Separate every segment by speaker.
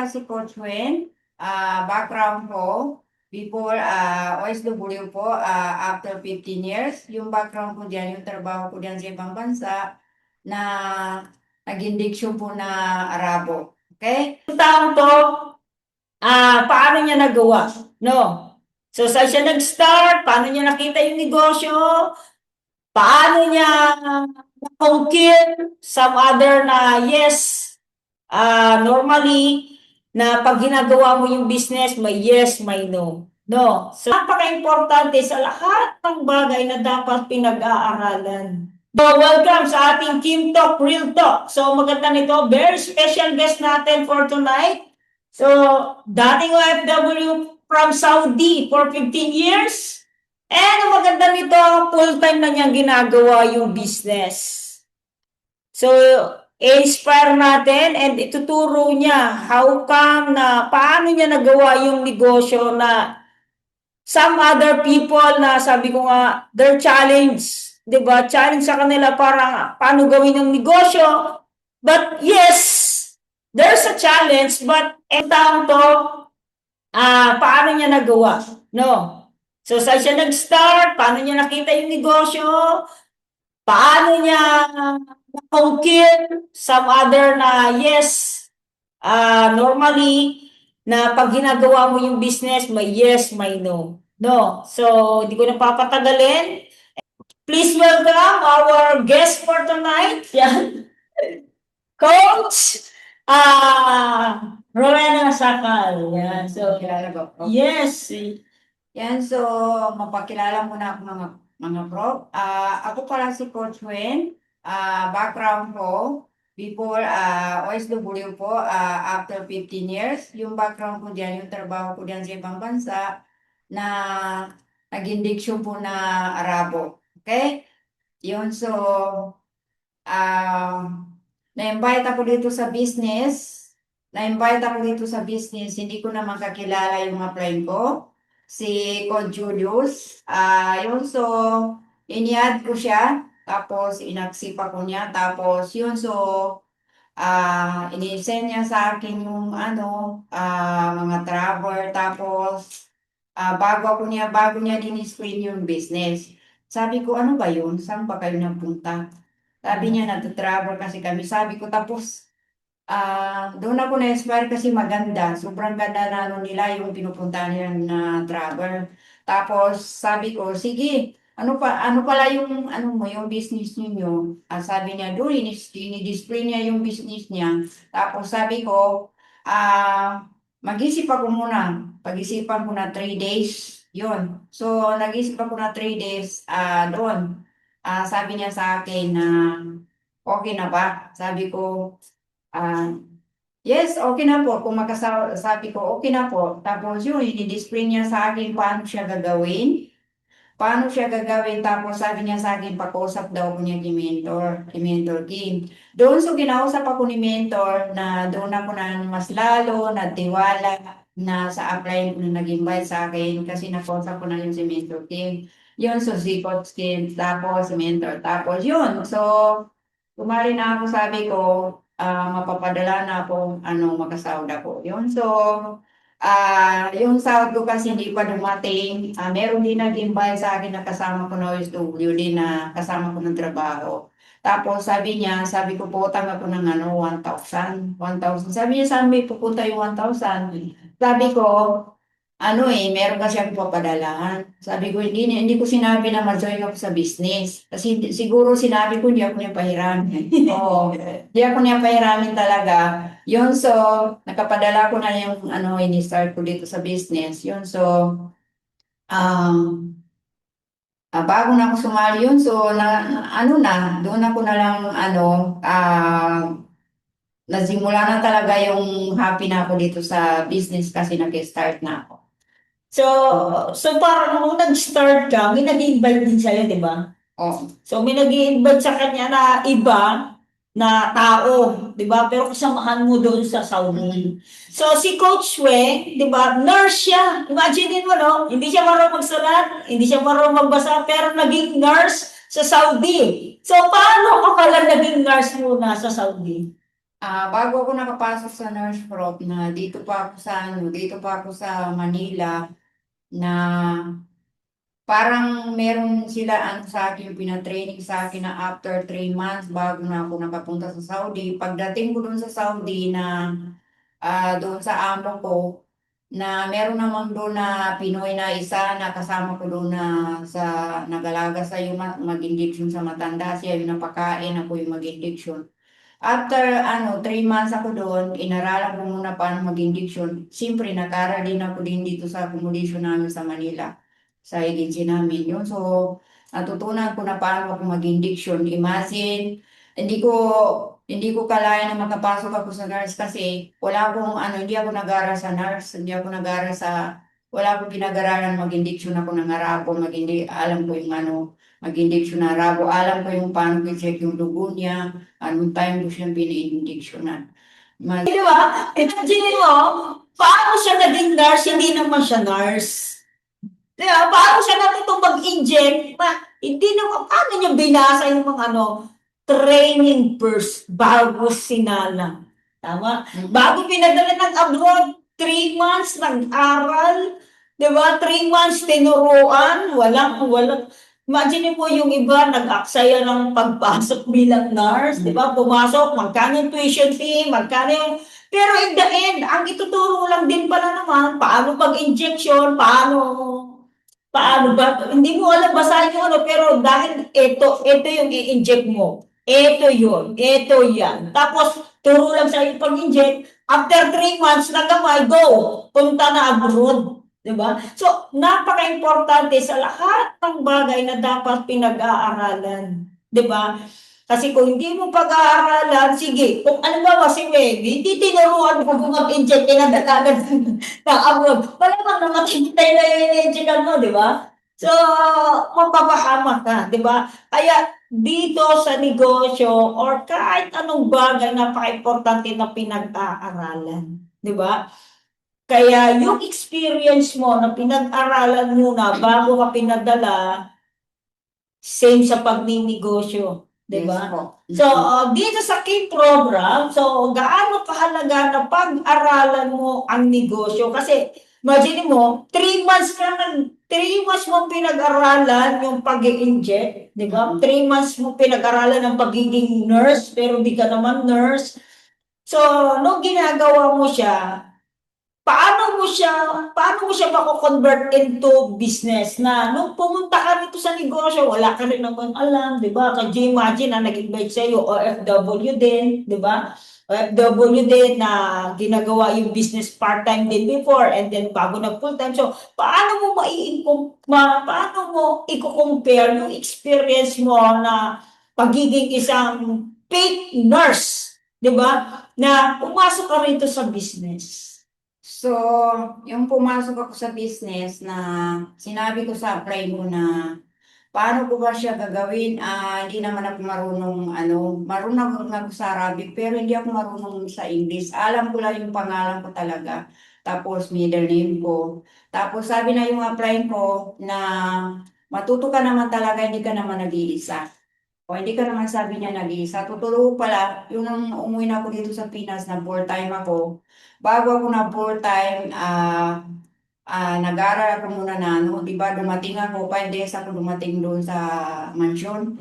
Speaker 1: si Coach Wen. Background ko, before OFW po, after 15 years. Yung background ko dyan, yung trabaho ko dyan sa ibang bansa na naging diksyon po na Arabo. Okay? Yung taong to, paano niya nagawa? No? So, saan siya nag-start? Paano niya nakita yung negosyo? Paano niya na-conquer some other na yes, normally, na pag ginagawa mo yung business, may yes, may no. No. So, napaka-importante sa lahat ng bagay na dapat pinag-aaralan. So, welcome sa ating Kim Talk, Real Talk. So, maganda nito. Very special guest natin for tonight. So, dating OFW from Saudi for 15 years. And ang maganda nito, full-time na niyang ginagawa yung business. So, i-inspire natin and ituturo niya how come na paano niya nagawa yung negosyo na some other people na sabi ko nga, their challenge, di ba? Challenge sa kanila parang paano gawin yung negosyo. But yes, there's a challenge, but etang to, paano niya nagawa? No? So, saan siya nag-start? Paano niya nakita yung negosyo? Paano niya na-conquer some other na yes, normally, na pag ginagawa mo yung business, may yes, may no. No? So, hindi ko na papatagalin. Please welcome our guest for tonight. Yan. Coach Rowena Sakal. Yan. So, kilala ba, Prof? Yes. Yan, so mapakilala muna ako mga prof. Ako pala si Coach Wen. Background ko, before OFW po, after 15 years. Yung background ko dyan, yung trabaho ko dyan sa ibang bansa na naging diksyon po na Arabo. Okay? Yun, so na-invite ako dito sa business. Na-invite ako dito sa business. Hindi ko naman kakilala yung upline ko. Si Coach Julius. Yun, so, iniad ko siya. Tapos, inaksipa ko niya. Tapos, yun, so, ini-send niya sa akin yung, mga travel. Tapos, bago niya din-screen yung business. Sabi ko, ano ba yun? Saan ba kayo nagpunta? Sabi niya, nag-travel kasi kami. Sabi ko, tapos, doon ako na-inspire kasi maganda. Sobrang ganda na ano nila yung pinupuntahan nila na travel. Tapos sabi ko, sige, ano pala yung yung business niyo? Sabi niya, doon ini-display niya yung business niya. Tapos sabi ko, mag-isip ako muna. Pag-isipan ko na 3 days. Yun. So, nag-isip ako na 3 days doon. Sabi niya sa akin na okay na ba? Sabi ko, yes, okay na po. Kung sabi ko, okay na po. Tapos yun, i-display niya sa akin paano siya gagawin. Paano siya gagawin. Tapos sabi niya sa akin, pakausap daw ko niya ni Mentor Kim. Doon, so kinausap ako ni Mentor na doon ako na mas lalo, natiwala na sa upline ko na nag-invite sa akin kasi nakausap ko na yung si Mentor Kim. Yun, so si Coach Kim, tapos si Mentor. Tapos yun, so kumari na ako, sabi ko, mapapadala na ako, makasahod ako. Yun, so, yung sahod ko kasi hindi pa dumating. Meron din nag-invite sa akin na kasama ko na OFW din na kasama ko ng trabaho. Tapos sabi ko po, utang ako ng 1,000. 1,000. Sabi niya, saan may pupunta yung 1,000? Sabi ko, meron kasi ako papadalahan. Sabi ko, hindi ko sinabi na ma-join ako sa business. Kasi siguro sinabi ko, hindi ako niya pahiramin. Oo, hindi ako niya pahiramin talaga. Yun, so, nakapadala ko na yung, ini-start ko dito sa business. Yun, so, bago na ako sumali yun, so, doon ako na lang, nasimula na talaga yung happy na ako dito sa business kasi nag-start na ako. So parang nung nag-start ka, may nag-invite din sa'yo, di ba? Oo. So may nag-invite sa kanya na iba na tao, di ba? Pero kasamahan mo doon sa Saudi. So si Coach We, di ba, nurse siya. Imagine mo, no? Hindi siya marunong magsulat, hindi siya marunong magbasa, pero naging nurse sa Saudi. So paano ka pala naging nurse muna sa Saudi? Bago ako nakapasok sa Nurse Prop na dito pa ako sa Manila na parang meron sila ano sa akin, pinatraining sa akin na after 3 months bago na ako nakapunta sa Saudi. Pagdating ko doon sa Saudi na doon sa amo ko, na meron naman doon na Pinoy na isa na kasama ko doon na sa nagalaga sa yung mag-injection sa matanda. Siya yung napakain, ako yung mag-injection. After 3 months ako doon, inaralan ko muna paano mag-injection. Siyempre, nag-aral din ako din dito sa accommodation namin sa Manila, sa agency namin yun. So, natutunan ko na paano ako mag-injection. Imagine, hindi ko hindi ko kalaya na makapasok ako sa nurse kasi wala akong hindi ako nag-aral sa nurse, hindi ako nag-aral sa, wala akong pinag-aralan mag-injection ako ng Arabo, alam ko yung mag-injection ng Arabo, alam ko yung paano i-check yung dugo niya, anong time ko siyang pini-injectionan.
Speaker 2: Di ba? Imagine mo, paano siya naging nurse, hindi naman siya nurse. Di ba? Paano siya natutong mag-inject? Hindi naman, paano niya binasa yung mga training first bago sinala. Tama? Bago pinadala ng abroad, 3 months nag-aral. Di ba? 3 months tinuruan. Walang. Imagine mo yung iba, nag-aksaya ng pagpasok bilang nurse. Di ba? Pumasok, magkano yung tuition fee, magkano yung... Pero in the end, ang ituturo lang din pala naman, paano pag-injection, paano ba? Hindi mo alam basahin yung pero dahil ito yung i-inject mo. Ito yun. Ito yan. Tapos, turo lang sa pag-inject. After 3 months na gamay, go! Punta na abroad. Diba? So, napaka-importante sa lahat ng bagay na dapat pinag-aaralan. Diba? Kasi kung hindi mo pag-aaralan, sige, kung ano ba si Wendy, hindi tinuruan ko kung mag-inject, pinadalagan ng abroad. Malamang namatay na yung in-injectan mo, di ba? So, mapapahamak ka, di ba? Kaya dito sa negosyo or kahit anong bagay napaka-importante na pinag-aaralan, di ba? Kaya yung experience mo na pinag-aralan muna bago ka pinadala, same sa pagninegosyo, 'di ba?
Speaker 1: Yes po.
Speaker 2: So, dito sa key program, so gaano kahalaga na pag-aralan mo ang negosyo kasi imagine mo, 3 months ka nag 3 months mo pinag-aralan yung pag-i-inject, 'di ba? 3 months mo pinag-aralan ang pagiging nurse pero di ka naman nurse. So, nung ginagawa mo siya, paano mo siya mako-convert into business na nung pumunta ka rito sa negosyo, wala ka rin naman alam, di ba? Can you imagine na nag-invite sa'yo, OFW din, di ba? OFW din na ginagawa yung business part-time din before and then bago na full-time. So, paano mo i-compare yung experience mo na pagiging isang paid nurse, di ba? Na pumasok ka rito sa business.
Speaker 1: So, yung pumasok ako sa business na sinabi ko sa apply ko na paano ko ba siya gagawin? Hindi naman ako marunong ako sa Arabic pero hindi ako marunong sa English. Alam ko lang yung pangalan ko talaga. Tapos middle name ko. Tapos sabi na yung apply ko na matuto ka naman talaga, hindi ka naman nag-iisa. O hindi ka naman sabi niya nag-iisa. Tuturo pala, yung nung umuwi na ako dito sa Pinas na full-time ako, bago ako na full-time, nag-aral ako muna na di ba, dumating ako, 5 days ako dumating doon sa mansion.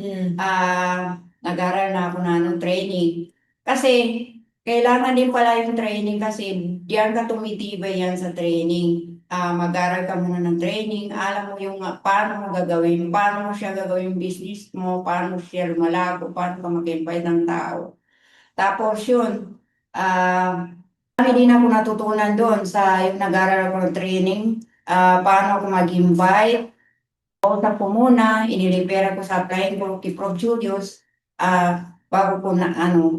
Speaker 1: Nag-aral na ako na training. Kasi, kailangan din pala yung training kasi diyan ka tumitibay yan sa training. Mag-aral ka muna ng training, alam mo yung paano mo gagawin, paano mo siya gagawin yung business mo, paano siya lumalago, paano ka mag-invite ng tao. Tapos yun, marami din ako natutunan doon sa yung nag-aral ako ng training, paano ako mag-invite. Kausap ko muna, inilipera ko sa client ko, kay Prof. Julius, bago ko na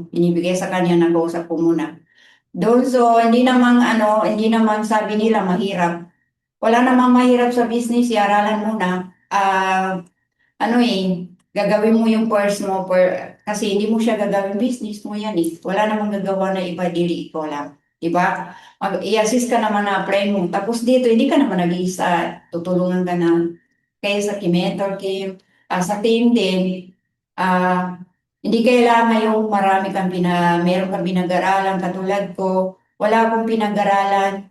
Speaker 1: inibigay sa kanya, nag-uusap ko muna. Doon, so, hindi namang sabi nila mahirap. Wala namang mahirap sa business, iaralan muna. Gagawin mo yung first mo, kasi hindi mo siya gagawin business mo yan eh. Wala namang gagawa na iba, dili ikaw lang. Diba? I-assist ka naman na apply mo. Tapos dito, hindi ka naman nag-iisa. Tutulungan ka na. Kaya sa Kimentor Kim, sa team din, Hindi kailangan yung marami kang meron kang pinag-aralan katulad ko. Wala akong pinag-aralan.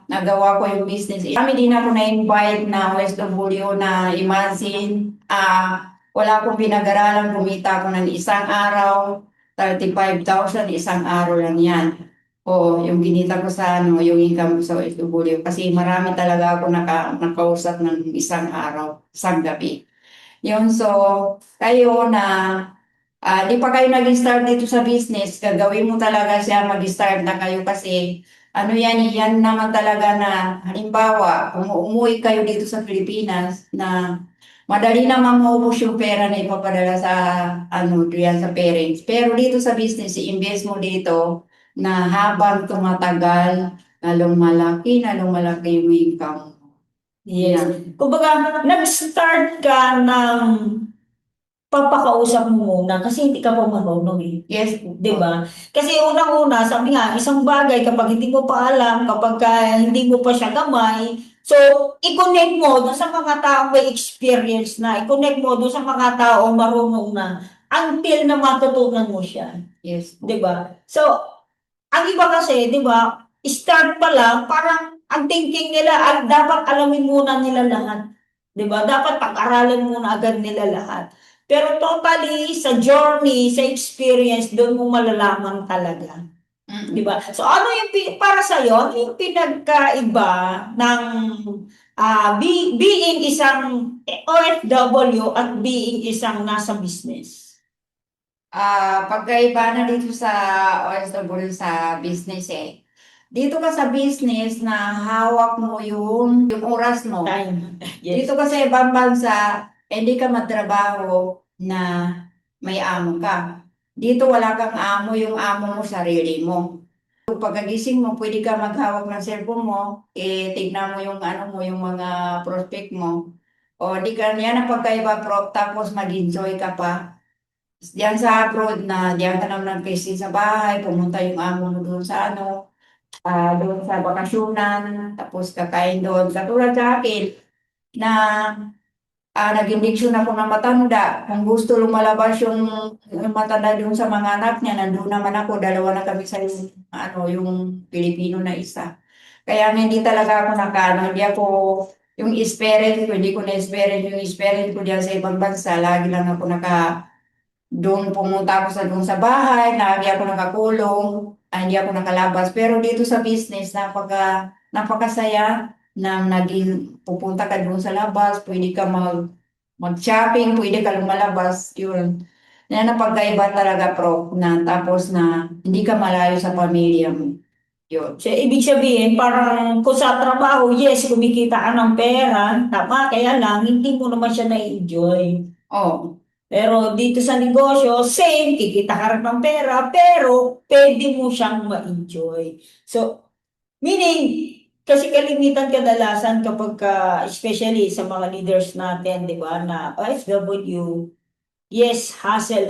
Speaker 1: Nagawa ko yung business. Kami din ako na-invite na OFW na imagine, wala akong pinag-aralan, kumita ako ng isang araw, 35,000, isang araw lang yan. O, yung ginita ko sa ano, yung income ko sa OFW. Kasi marami talaga ako nakausap ng isang araw, isang gabi. Yun, so, kayo na di pa kayo nag-start dito sa business, gagawin mo talaga siya mag-start na kayo kasi ano yan naman talaga na halimbawa, kung umuwi kayo dito sa Pilipinas na madali naman maubos yung pera na ipapadala sa ano diyan sa parents. Pero dito sa business, i-invest mo dito na habang tumatagal, lalong malaki yung income mo.
Speaker 2: Yes.
Speaker 1: Yan.
Speaker 2: Kumbaga, nag-start ka ng papakausap mo muna kasi hindi ka pa marunong eh.
Speaker 1: Yes.
Speaker 2: 'Di ba? Kasi unang-una, sabi nga, isang bagay kapag hindi mo pa alam, kapag hindi mo pa siya gamay, so i-connect mo doon sa mga taong may experience na, i-connect mo doon sa mga taong marunong na until na matutunan mo siya.
Speaker 1: Yes.
Speaker 2: 'Di ba? So, ang iba kasi, 'di ba, start pa lang, parang ang thinking nila, dapat alamin muna nila lahat. 'Di ba? Dapat pag-aralan muna agad nila lahat. Pero totally, sa journey, sa experience, doon mo malalaman talaga. 'Di ba? So, ano yung, para sa'yo, ano yung pinagkaiba ng being isang OFW at being isang nasa business?
Speaker 1: Pagkaiba na dito sa OFW sa business eh. Dito ka sa business na hawak mo yung oras mo.
Speaker 2: Time. Yes.
Speaker 1: Dito ka sa ibang bansa, hindi ka matrabaho na may amo ka. Dito wala kang amo, yung amo mo sarili mo. Pagkagising mo, pwede ka maghawak ng cellphone mo, tignan mo yung ano mo, yung mga prospect mo. O di ka, yan ang pagkaiba, tapos mag-enjoy ka pa. Diyan sa abroad na diyan ka naman nag-stay sa bahay, pumunta yung amo mo doon sa ano, doon sa bakasyonan, tapos kakain doon. Katulad sa akin, na nag-injection ako ng matanda. Kung gusto lumalabas yung matanda doon sa mga anak niya, nandun naman ako, dalawa na kami sa yung Pilipino na isa. Kaya hindi talaga ako hindi ako, yung experience ko, hindi ko na-experience yung experience ko diyan sa ibang bansa. Lagi lang ako doon pumunta ako doon sa bahay, lagi ako nakakulong, hindi ako nakalabas. Pero dito sa business, napakasaya na naging pupunta ka doon sa labas, pwede ka mag-shopping, pwede ka lumalabas, yun. Yan ang pagkaiba talaga, Prof, na tapos na hindi ka malayo sa pamilya mo. Yun.
Speaker 2: So, ibig sabihin, parang kung sa trabaho, yes, kumikita ka ng pera, tama, kaya lang, hindi mo naman siya na-enjoy.
Speaker 1: Oh,
Speaker 2: Pero dito sa negosyo, same, kikita ka rin ng pera, pero pwede mo siyang ma-enjoy. So, meaning, kasi kalimitan kadalasan kapag especially sa mga leaders natin, di ba, na OFW, yes, hustle,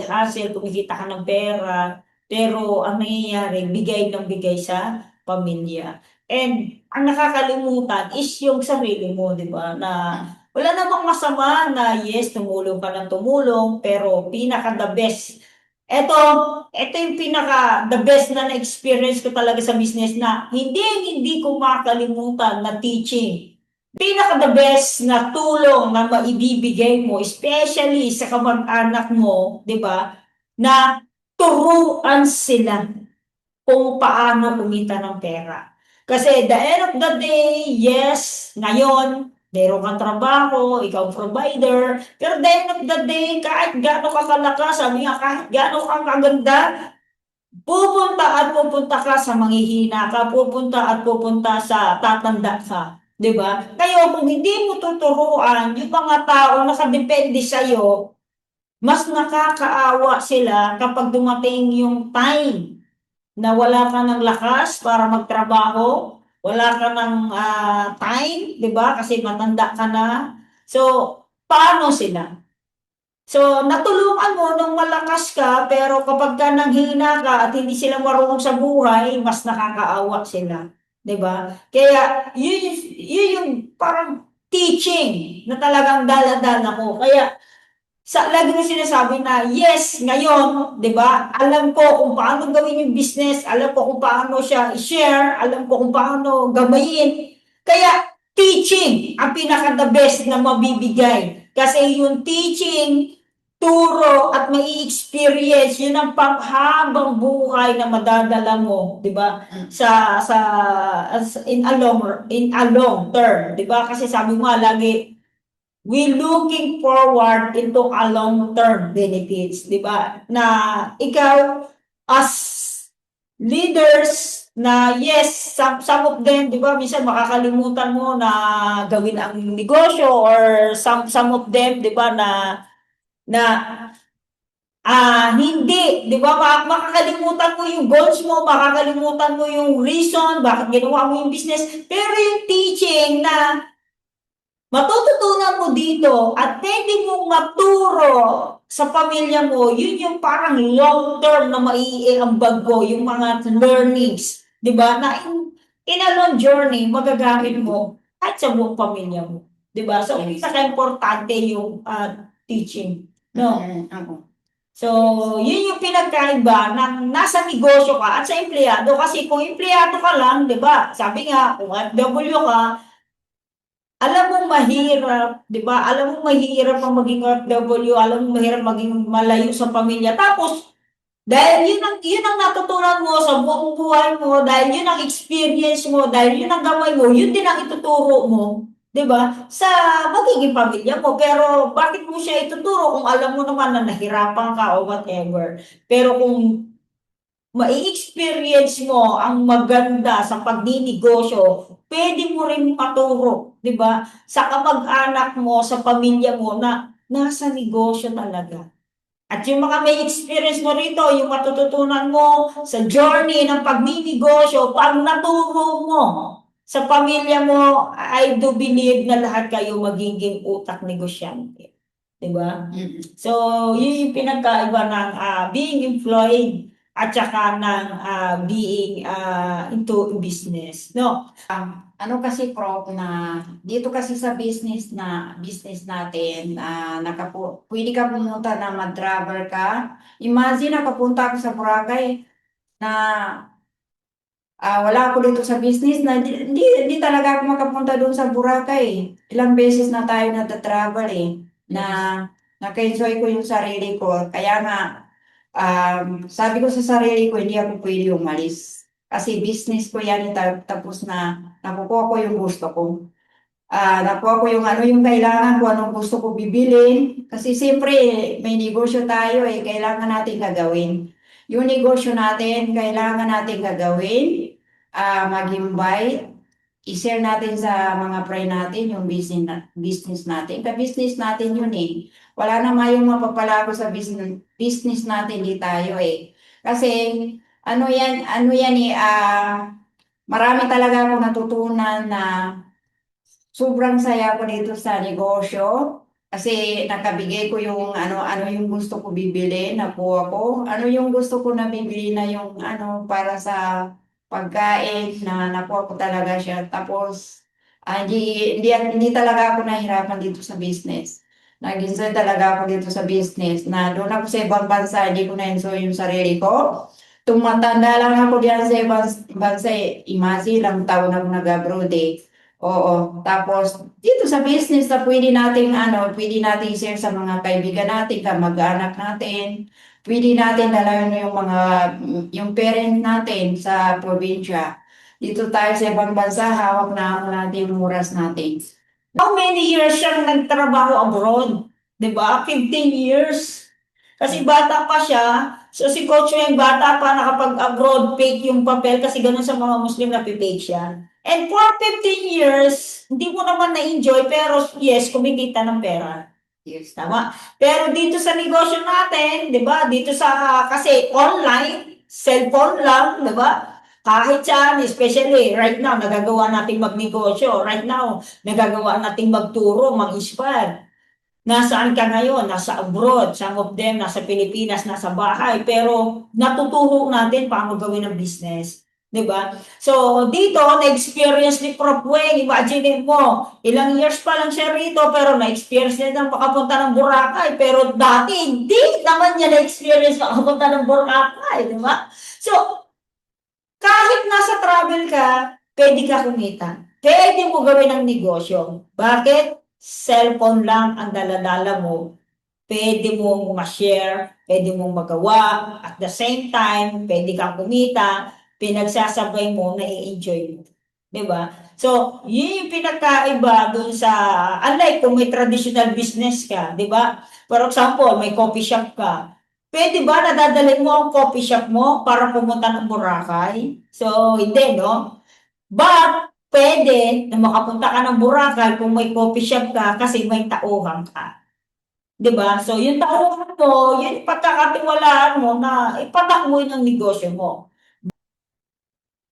Speaker 2: kumikita ka ng pera, pero ang nangyayari, bigay ng bigay sa pamilya. And ang nakakalimutan is yung sarili mo, di ba, na wala namang masama na yes, tumulong ka ng tumulong, pero pinaka the best. Ito yung pinaka the best na na-experience ko talaga sa business na hindi ko makalimutan na teaching. Pinaka the best na tulong na maibibigay mo, especially sa kamag-anak mo, di ba, na turuan sila kung paano kumita ng pera. Kasi the end of the day, yes, ngayon, meron kang trabaho, ikaw provider, pero the end of the day, kahit gaano ka kalakas, sabi nga, kahit gaano kang kaganda, pupunta ka sa manghihina ka, pupunta sa tatanda ka. 'Di ba? Kayo, kung hindi mo tuturuan yung mga tao nakadepende sa'yo, mas nakakaawa sila kapag dumating yung time na wala ka ng lakas para magtrabaho, wala ka ng time, 'di ba? Kasi matanda ka na. So, paano sila? So, natulungan mo nung malakas ka, pero kapag ka nanghina ka at hindi sila marunong sa buhay, mas nakakaawa sila. 'Di ba? Kaya, yun yung parang teaching na talagang dala-dala ko. Kaya, lagi mo sinasabi na, yes, ngayon, di ba, alam ko kung paano gawin yung business, alam ko kung paano siya i-share, alam ko kung paano gamayin. Kaya, teaching ang pinaka-the best na mabibigay. Kasi yung teaching, turo at mai-experience, yun ang panghabang buhay na madadala mo, di ba? In a long term, di ba? Kasi sabi mo nga lagi, we looking forward into a long-term benefits, di ba? Na ikaw as leaders na yes, some of them, di ba, minsan makakalimutan mo na gawin ang negosyo or some of them, di ba, na hindi, di ba, makakalimutan mo yung goals mo, makakalimutan mo yung reason bakit ginawa mo yung business, pero yung teaching na matututunan mo dito at pwede mong maturo sa pamilya mo, yun yung parang long term na maiiambag ko, yung mga learnings, di ba? Na in a long journey, magagamit mo at sa buong pamilya mo. Di ba? So,
Speaker 1: Yes.
Speaker 2: pinaka-importante yung teaching. No?
Speaker 1: Ako.
Speaker 2: So, yun yung pinagkaiba ng nasa negosyo ka at sa empleyado. Kasi kung empleyado ka lang, di ba? Sabi nga, kung FW ka, alam mong mahirap, di ba? Alam mong mahirap ang maging OFW, alam mong mahirap maging malayo sa pamilya. Tapos, dahil yun ang natutunan mo sa buong buhay mo, dahil yun ang experience mo, dahil yun ang gamay mo, yun din ang ituturo mo, di ba? Sa magiging pamilya mo. Pero bakit mo siya ituturo kung alam mo naman na nahirapan ka o whatever? Pero kung mai-experience mo ang maganda sa pagninegosyo, pwede mo rin maturo, di ba? Sa kamag-anak mo, sa pamilya mo na nasa negosyo talaga. At yung mga may experience mo rito, yung matututunan mo sa journey ng pagninegosyo, pag naturo mo sa pamilya mo, I do believe na lahat kayo magiging utak negosyante. Di ba? So, yun yung pinagkaiba ng being employed at saka ng being into business. No?
Speaker 1: Ano kasi Prof na dito kasi sa business natin pwede ka pumunta na mag-travel ka. Imagine nakapunta ako sa Boracay na wala ako dito sa business na hindi talaga ako makapunta doon sa Boracay. Ilang beses na tayo nata-travel na naka-enjoy ko yung sarili ko. Kaya nga sabi ko sa sarili ko hindi ako pwede umalis. Kasi business ko yan tapos na nakukuha ko yung gusto ko. Nakuha ko yung ano yung kailangan ko, anong gusto ko bibilin. Kasi siyempre, may negosyo tayo kailangan natin gagawin. Yung negosyo natin, kailangan natin gagawin, mag-invite, i-share natin sa mga friend natin yung business natin. Ka-business natin yun Wala naman yung mapapala ko sa business natin, di tayo Kasi, ano yan marami talaga ako natutunan na sobrang saya ko dito sa negosyo kasi nakabigay ko yung ano yung gusto ko bibili, nakuha ko. Ano yung gusto ko na bibili na yung para sa pagkain na nakuha ko talaga siya. Tapos hindi talaga ako nahirapan dito sa business. Nag-enjoy talaga ako dito sa business na doon ako sa ibang bansa, hindi ko na-enjoy yung sarili ko. Tumatanda lang ako diyan sa ibang bansa imagine lang taon ako nag-abroad Oo. Tapos, dito sa business na pwede nating share sa mga kaibigan natin, kamag-anak natin. Pwede natin dalawin yung parent natin sa probinsya. Dito tayo sa ibang bansa, hawak na natin yung oras natin.
Speaker 2: How many years siyang nagtrabaho abroad? Di ba? 15 years. Kasi bata pa siya. So si Coach yung bata pa nakapag-abroad, fake yung papel kasi ganun sa mga Muslim na fake siya. And for 15 years, hindi mo naman na-enjoy pero yes, kumikita ng pera.
Speaker 1: Yes.
Speaker 2: Tama? Pero dito sa negosyo natin, di ba? Dito sa, kasi online, cellphone lang, di ba? Kahit saan, especially right now, nagagawa nating magnegosyo. Right now, nagagawa nating magturo, mag-inspire. Nasaan ka ngayon? Nasa abroad. Some of them, nasa Pilipinas, nasa bahay. Pero natuturo natin paano gawin ang business. 'di ba? So, dito, na-experience ni Prof. Weng, imagine mo, ilang years pa lang siya rito, pero na-experience niya na makapunta ng Boracay, pero dati, hindi naman niya na-experience makapunta ng Boracay, di ba? So, kahit nasa travel ka, pwede ka kumita. Pwede mo gawin ang negosyo. Bakit? Cellphone lang ang daladala mo. Pwede mong ma-share, pwede mong magawa, at the same time, pwede kang kumita, pinagsasabay mo, na-enjoy mo. Diba? So, yun yung pinagkaiba dun sa, unlike kung may traditional business ka, di ba? For example, may coffee shop ka. Pwede ba nadadalhin mo ang coffee shop mo para pumunta ng Boracay? So, hindi, no? But, pwede na makapunta ka ng Boracay kung may coffee shop ka kasi may tauhan ka. 'Di ba? So, yung tauhan mo, yun pagkakatiwalaan mo na ipatakbo ng negosyo mo.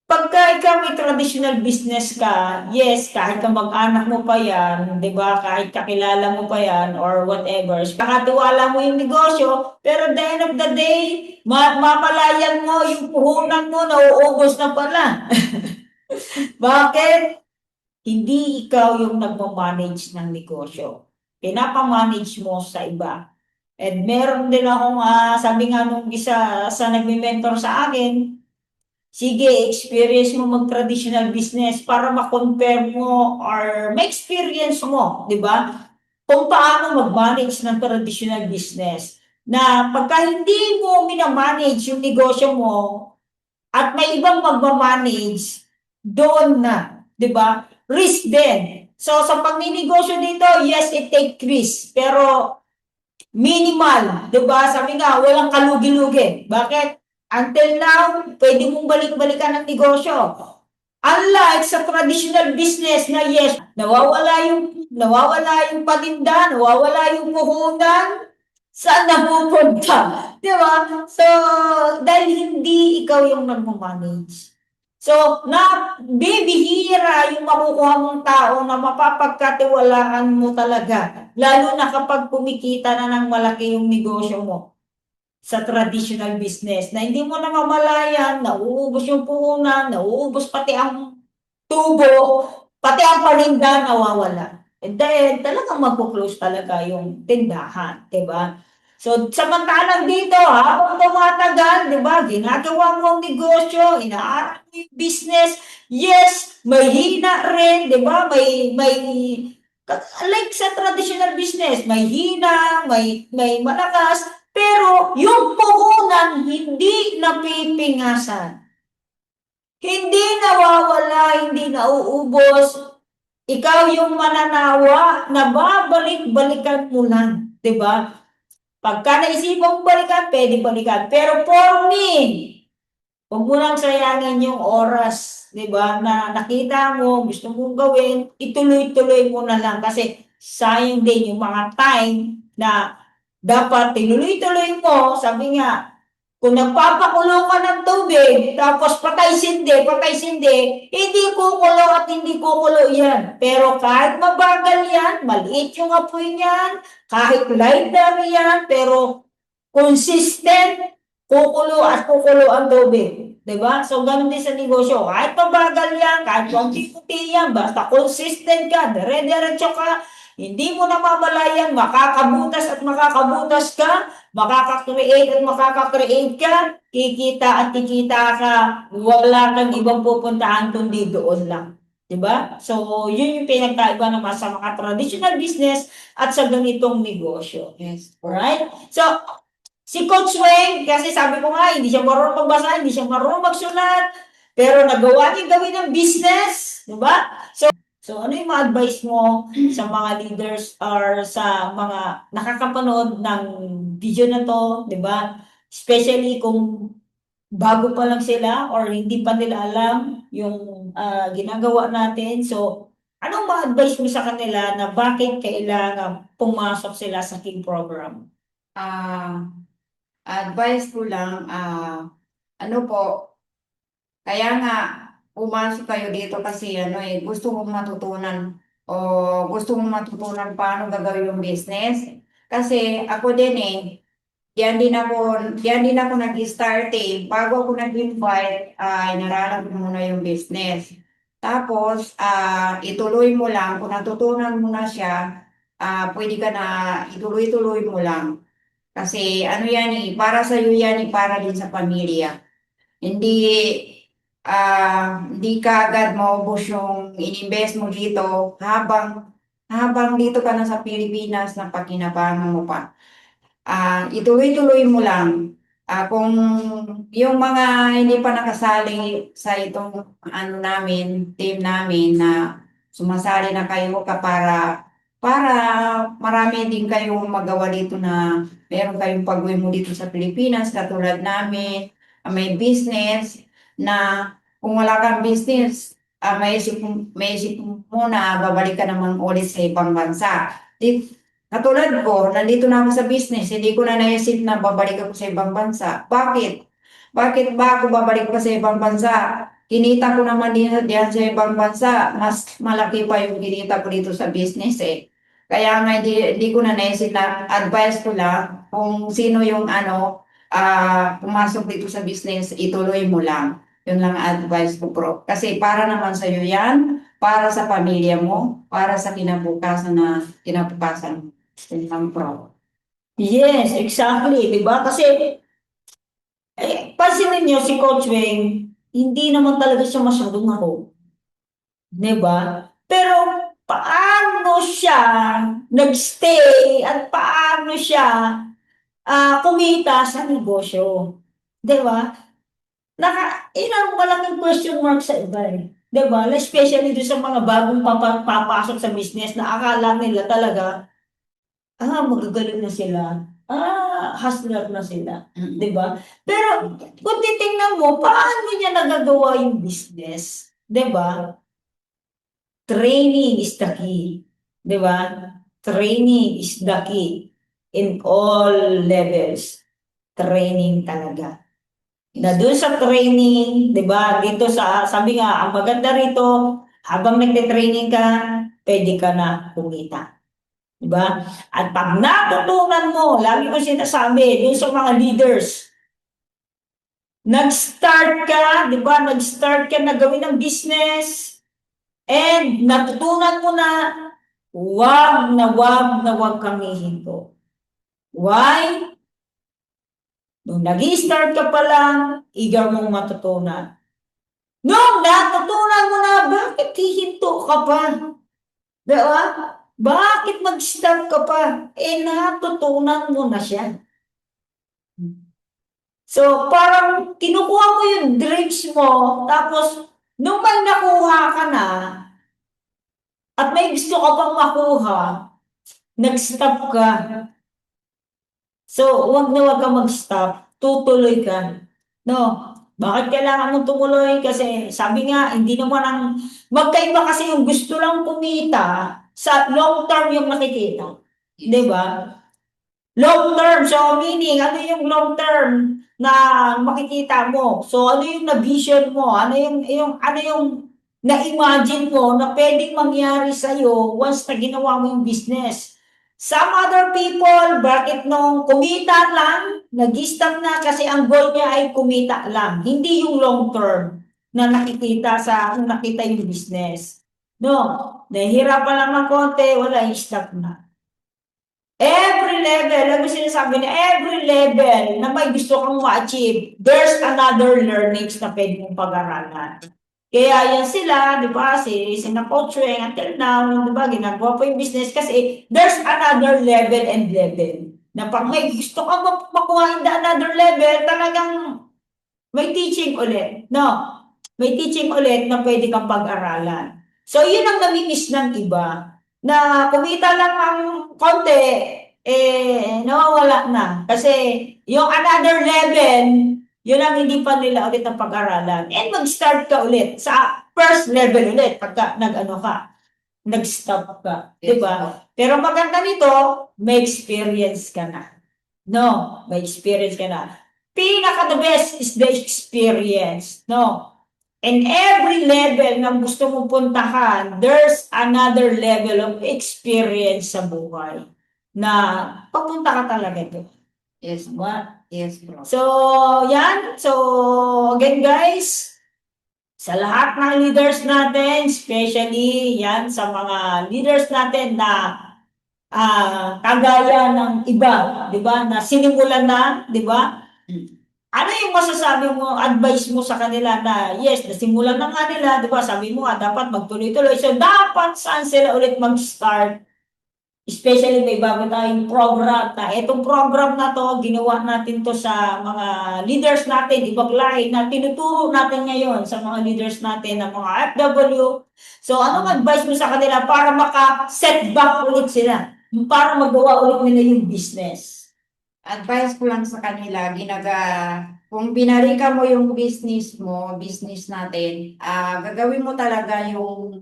Speaker 2: Pagka ikaw may traditional business ka, yes, kahit kamag-anak mo pa yan, 'di ba? Kahit kakilala mo pa yan or whatever, kakatiwala mo yung negosyo, pero at the end of the day, mapalayan mo yung puhunan mo, nauubos na pala. Bakit? Hindi ikaw yung nagmamanage ng negosyo. Pinapamanage mo sa iba. And meron din akong, sabi nga nung isa sa nagme-mentor sa akin, sige, experience mo mag-traditional business para ma-compare mo or ma-experience mo, di ba? Kung paano mag-manage ng traditional business. Na pagka hindi mo minamanage yung negosyo mo at may ibang magmamanage, doon na, di ba? Risk din. So, sa pagninegosyo dito, yes, it take risk. Pero minimal, 'di ba? Sabi nga, walang kalugi-lugi. Bakit? Until now, pwede mong balik-balikan ang negosyo. Unlike sa traditional business na yes, nawawala yung paninda, nawawala yung puhunan, saan napupunta? 'Di ba? So, dahil hindi ikaw yung nagmo-manage. So, bibihira yung makukuha mong tao na mapapagkatiwalaan mo talaga. Lalo na kapag kumikita na ng malaki yung negosyo mo sa traditional business na hindi mo namamalayan, nauubos yung puhunan, nauubos pati ang tubo, pati ang paninda nawawala. And then, talagang magpo-close talaga yung tindahan, di ba? So, samantalang dito, habang tumatagal, di ba, ginagawa mo ang negosyo, inaaral mo yung business, yes, may hina rin, di ba, like sa traditional business, may hina, may malakas, pero yung puhunan hindi napipingasan. Hindi nawawala, hindi nauubos. Ikaw yung mananawa na babalik-balikan mo lang. 'Di ba? Pagka naisipan mong balikan, pwede balikan. Pero for me, huwag mo nang sayangin yung oras, 'di ba? Na nakita mo, gusto mong gawin, ituloy-tuloy mo na lang kasi sayang din yung mga time na dapat tinuloy-tuloy mo. Sabi nga, kung nagpapakulo ka ng tubig, tapos patay sindi, hindi kukulo at hindi kukulo yan. Pero kahit mabagal yan, maliit yung apoy niyan, kahit lighter yan, pero consistent, kukulo at kukulo ang tubig. Diba? So, ganun din sa negosyo. Kahit mabagal yan, kahit konti-kunti yan, basta consistent ka, dire-diretso ka, hindi mo namamalayan, makakabutas at makakabutas ka, makaka-create at makaka-create ka, kikita at kikita ka, wala kang ibang pupuntahan kundi doon lang. 'Di ba? So, yun yung pinagkaiba naman sa mga traditional business at sa ganitong negosyo.
Speaker 1: Yes.
Speaker 2: Alright? So, si Coach Weng, kasi sabi ko nga, hindi siya marunong magbasa, hindi siya marunong magsulat, pero nagawa niya gawin ng business, di ba? So, ano yung ma-advise mo sa mga leaders or sa mga nakakapanood ng video na to, di ba? Especially kung bago pa lang sila or hindi pa nila alam yung ginagawa natin. So, anong ma-advise mo sa kanila na bakit kailangan pumasok sila sa King program?
Speaker 1: Ah, advice ko lang, ano po, kaya nga pumasok kayo dito kasi gusto kong matutunan o gusto kong matutunan paano gagawin yung business. Kasi ako din diyan din ako nag-start eh. Bago ako nag-invite, inaralan ko muna yung business. Tapos, ituloy mo lang, kung natutunan mo na siya, pwede ka na ituloy-tuloy mo lang. Kasi ano yan eh, para sa iyo yan eh, para din sa pamilya. Hindi hindi ka agad maubos yung ininvest mo dito habang dito ka na sa Pilipinas na pakinabangan mo pa. Ituloy-tuloy mo lang. Kung yung mga hindi pa nakasali sa itong ano namin, team namin na sumasali na kayo para marami din kayong magawa dito na meron kayong pag-uwi mo dito sa Pilipinas katulad namin, may business na kung wala kang business, may isip mo na babalik ka naman ulit sa ibang bansa. Katulad ko, nandito na ako sa business, hindi ko na naisip na babalik ako sa ibang bansa. Bakit? Bakit ba ako babalik pa sa ibang bansa? Kinita ko naman diyan sa ibang bansa, mas malaki pa yung kinita ko dito sa business eh. Kaya nga hindi ko na naisip na advice ko lang kung sino yung pumasok dito sa business, ituloy mo lang. Yun lang ang advice ko, bro. Kasi para naman sa iyo yan, para sa pamilya mo, para sa kinabukasan mo. Isang pro.
Speaker 2: Yes, exactly, 'di ba? Kasi pansinin niyo si Coach Weng, hindi naman talaga siya masyadong ako, 'di ba? Pero paano siya nagstay at paano siya kumita sa negosyo, 'di ba? Ilang malaking question mark sa iba eh. 'Di ba? Especially doon sa mga bagong papasok sa business na akala nila talaga magagaling na sila. Hustler na sila, 'di ba? Pero kung titingnan mo, paano niya nagagawa yung business, 'di ba? Training is the key, 'di ba? Training is the key in all levels. Training talaga. Na doon sa training, 'di ba? Dito sabi nga, ang maganda rito, habang nagte-training ka, pwede ka na kumita. Diba? At pag natutunan mo, lagi ko sinasabi, yung sa mga leaders, nag-start ka, di ba? Nag-start ka na gawin ng business, and natutunan mo na, wag kang hihinto. Why? Nung nag-start ka pa lang, eager mong matutunan. Nung natutunan mo na, bakit hihinto ka pa? Diba? Bakit mag-start ka pa? Natutunan mo na siya. So, parang kinukuha mo yung dreams mo, tapos, nung may nakuha ka na, at may gusto ka pang makuha, nag-stop ka. So, wag ka mag-stop. Tutuloy ka. No? Bakit kailangan mong tumuloy? Kasi sabi nga, hindi naman magkaiba kasi yung gusto lang kumita sa long term yung nakikita. Di ba? Long term. So, meaning, ano yung long term na makikita mo? So, ano yung na-vision mo? Ano yung na-imagine mo na pwedeng mangyari sa'yo once na ginawa mo yung business? Some other people, bakit nung kumita lang, nag-stop na kasi ang goal niya ay kumita lang. Hindi yung long term na nakikita nakita yung business. No, nahihirapan lang ng konti, wala, stop na. Every level, alam mo sinasabi na every level na may gusto kang ma-achieve, there's another learnings na pwede mong pag-aralan. Kaya yan sila, di ba, sina Coach Weng, until now, di ba, ginagawa po yung business kasi there's another level and level. Na pag may gusto kang makuha in the another level, talagang may teaching ulit. No, may teaching ulit na pwede kang pag-aralan. So, yun ang namimiss ng iba. Na kumita lang ang konti, nawawala na. Kasi yung another level, yun ang hindi pa nila ulit ang pag-aralan. And mag-start ka ulit sa first level ulit pagka nag-stop ka.
Speaker 1: Yes,
Speaker 2: Diba? Pero maganda nito, may experience ka na. No, may experience ka na. Pinaka the best is the experience. No? In every level na gusto mong puntahan, there's another level of experience sa buhay na papunta ka talaga doon.
Speaker 1: Yes, bro.
Speaker 2: Diba?
Speaker 1: Yes, bro.
Speaker 2: So, yan. So, again guys, sa lahat ng leaders natin, especially yan sa mga leaders natin na kagaya ng iba, di ba, na sinimulan na, di ba? Ano yung masasabi mo, advice mo sa kanila na, yes, nasimulan na nga nila, di ba? Sabi mo nga, dapat magtuloy-tuloy. So, dapat saan sila ulit mag-start? Especially may bago tayong program na itong program na to, ginawa natin to sa mga leaders natin, ibang lahi na tinuturo natin ngayon sa mga leaders natin ng mga FW. So, anong advice mo sa kanila para maka-set back ulit sila? Para magawa ulit nila yung business?
Speaker 1: Advice ko lang sa kanila, kung binarika mo yung business mo, business natin, gagawin mo talaga yung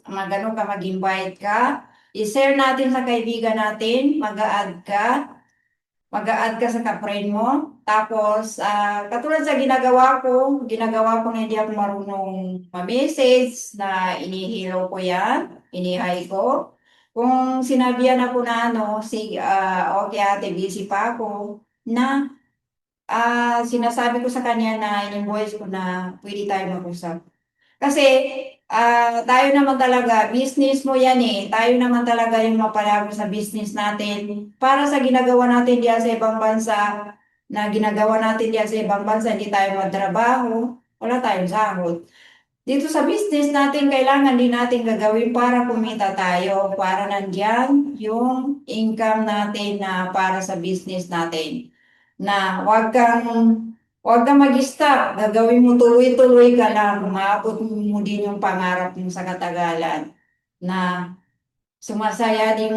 Speaker 1: magano ka, mag-invite ka, i-share natin sa kaibigan natin, mag-a-add ka sa ka-friend mo. Tapos, katulad sa ginagawa ko na hindi ako marunong ma-message, na inihilo ko yan, inihay ko. Kung sinabihan ako na okay ate, busy pa ako, na sinasabi ko sa kanya na in-invoice ko na pwede tayo mag-usap. Kasi tayo naman talaga, business mo yan eh. Tayo naman talaga yung mapalago sa business natin. Para sa ginagawa natin diyan sa ibang bansa, hindi tayo magtrabaho, wala tayong sahod. Dito sa business natin, kailangan din natin gagawin para kumita tayo, para nandiyan yung income natin na para sa business natin. Na wag kang mag-stop, gagawin mo tuloy-tuloy ka lang, maabot mo din yung pangarap mo sa katagalan. Na sumasaya din,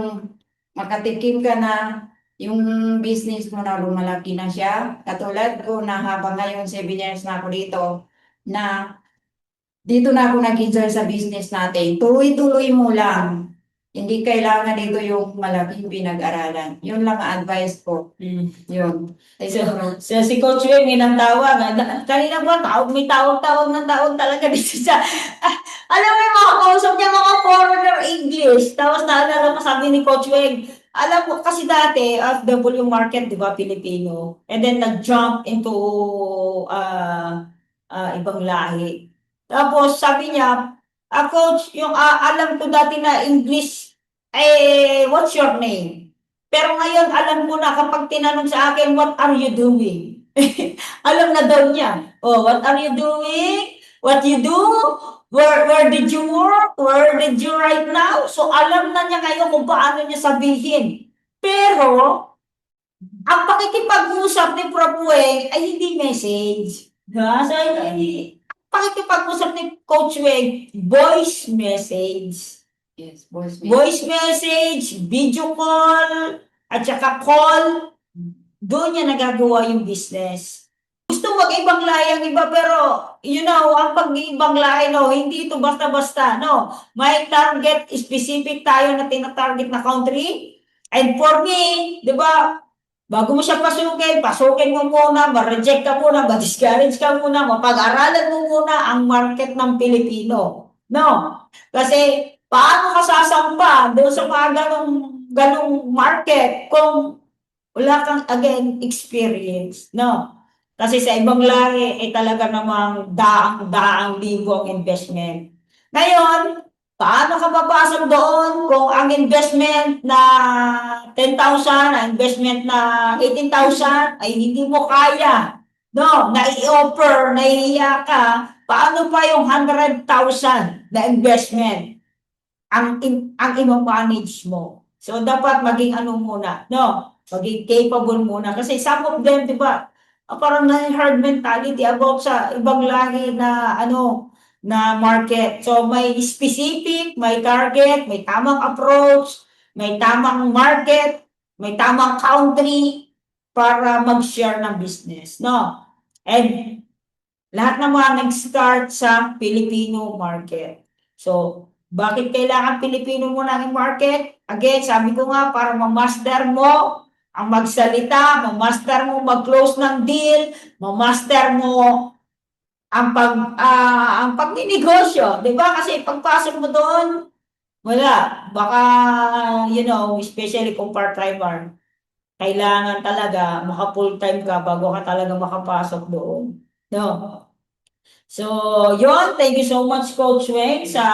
Speaker 1: makatikim ka na yung business mo na lumalaki na siya. Katulad ko na habang ngayon 7 years na ako na dito na ako nag-enjoy sa business natin. Tuloy-tuloy mo lang. Hindi kailangan dito yung malaking pinag-aralan. Yun lang ang advice ko. Yun.
Speaker 2: Si Coach Wing, ilang tawag. Kanina ba, may tawag-tawag ng tawag talaga dito sa... alam mo yung mga kausap niya, mga foreigner English. Tapos naalala ko sabi ni Coach Wing, alam mo, kasi dati, FW market, di ba, Filipino. And then nag-jump into ibang lahi. Tapos sabi niya, Coach, yung alam ko dati na English, what's your name? Pero ngayon, alam ko na kapag tinanong sa akin, what are you doing? Alam na daw niya. Oh, what are you doing? What you do? Where did you work? Where did you right now? So, alam na niya ngayon kung paano niya sabihin. Pero, ang pakikipag-usap ni Prof. Weng ay hindi message. So, pakikipag-usap ni Coach Weng, voice message.
Speaker 1: Yes, voice
Speaker 2: Voice message, video call, at saka call, doon niya nagagawa yung business. Gusto mag-ibang lahi ang iba, pero, ang pag-ibang lahi, hindi ito basta-basta, May target, specific tayo na tina-target na country. And for me, di ba, bago mo siya pasukin mo muna, ma-reject ka muna, ma-discourage ka muna, mapag-aralan mo muna ang market ng Pilipino. Kasi, paano ka sasampa doon sa mga ganong market kung wala kang, again, experience, Kasi sa ibang lahi, talaga namang daang libo ang investment. Ngayon, paano ka papasok doon kung ang investment na 10,000, ang investment na 18,000 ay hindi mo kaya? Na-i-offer, nahihiya ka, paano pa yung 100,000 na investment ang i-manage mo? So, dapat maging muna, maging capable muna. Kasi some of them, di ba, parang na-herd mentality about sa ibang lahi na na market. So, may specific, may target, may tamang approach, may tamang market, may tamang country para mag-share ng business, And lahat naman nag-start sa Filipino market. So, bakit kailangan Pilipino muna ang market? Again, sabi ko nga, para ma-master mo ang magsalita, ma-master mo mag-close ng deal, ma-master mo ang pagninegosyo, 'di ba? Kasi pagpasok mo doon, wala, baka especially kung part-timer. kailangan talaga maka-full-time ka bago ka talaga makapasok doon. No? So, yon, thank you so much, Coach Weng, sa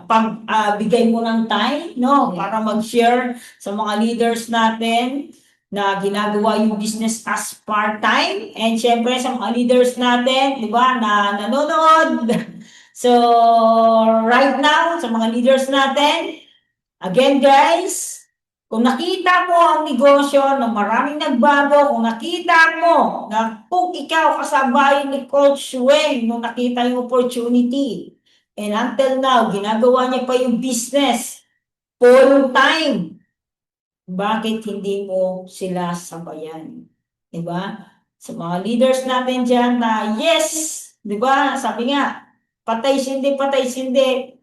Speaker 2: pagbigay mo ng time, no, para mag-share sa mga leaders natin na ginagawa yung business as part-time. And syempre, sa mga leaders natin, di ba, na nanonood. So, right now, sa mga leaders natin, again, guys, kung nakita mo ang negosyo na maraming nagbago, kung nakita mo na kung ikaw kasabayan ni Coach Weng nung nakita yung opportunity, and until now, ginagawa niya pa yung business full time, bakit hindi mo sila sabayan? Diba? Sa mga leaders natin dyan na yes, diba? Sabi nga, patay sindi,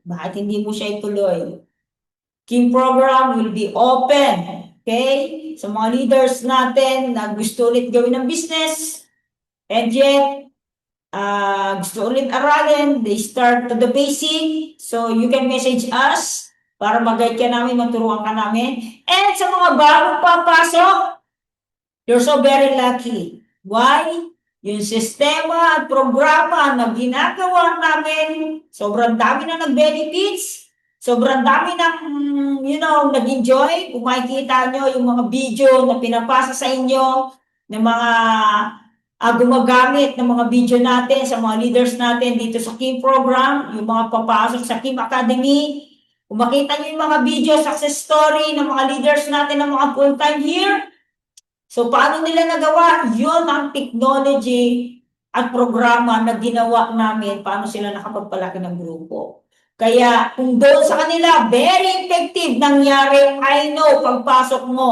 Speaker 2: bakit hindi mo siya ituloy? King program will be open. Okay? Sa mga leaders natin na gusto ulit gawin ng business, and yet, gusto ulit aralin, they start to the basic. So, you can message us para mag-guide ka namin, maturuan ka namin. And sa mga bagong papasok, you're so very lucky. Why? Yung sistema at programa na ginagawa namin, sobrang dami na nag-benefits, sobrang dami ng, nag-enjoy. Kung makikita nyo yung mga video na pinapasa sa inyo, ng mga gumagamit ng mga video natin sa mga leaders natin dito sa Kim Program, yung mga papasok sa Kim Academy. Kung makita nyo yung mga video, success story ng mga leaders natin ng mga full-time here, so, paano nila nagawa? Yun ang technology at programa na ginawa namin, paano sila nakapagpalaki ng grupo. Kaya, kung doon sa kanila, very effective nangyari, I know, pagpasok mo,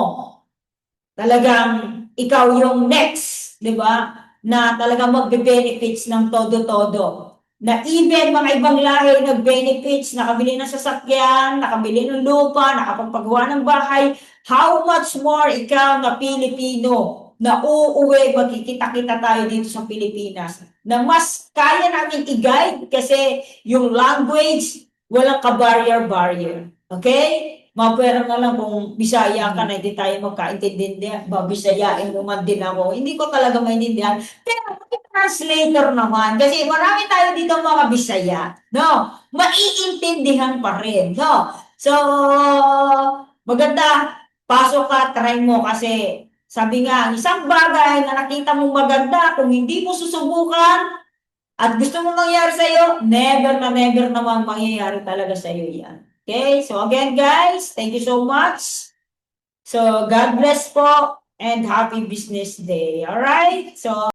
Speaker 2: talagang ikaw yung next, di ba? Na talagang magbe-benefits ng todo-todo. Na even mga ibang lahi nag-benefits, nakabili ng sasakyan, nakabili ng lupa, nakapagpagawa ng bahay, how much more ikaw na Pilipino na uuwi, magkikita-kita tayo dito sa Pilipinas, na mas kaya namin i-guide kasi yung language, walang ka-barrier-barrier. Okay? Mapera na lang kung Bisaya ka na hindi tayo magkaintindihan, babisayain mo man din ako. Hindi ko talaga maintindihan. Pero translator naman, kasi marami tayo dito mga Bisaya, no? Maiintindihan pa rin, no? So, maganda, pasok ka, try mo kasi sabi nga, ang isang bagay na nakita mong maganda, kung hindi mo susubukan at gusto mong mangyari sa'yo, never na never naman mangyayari talaga sa'yo yan. Okay? So again, guys, thank you so much. So, God bless po and happy business day. Alright? So,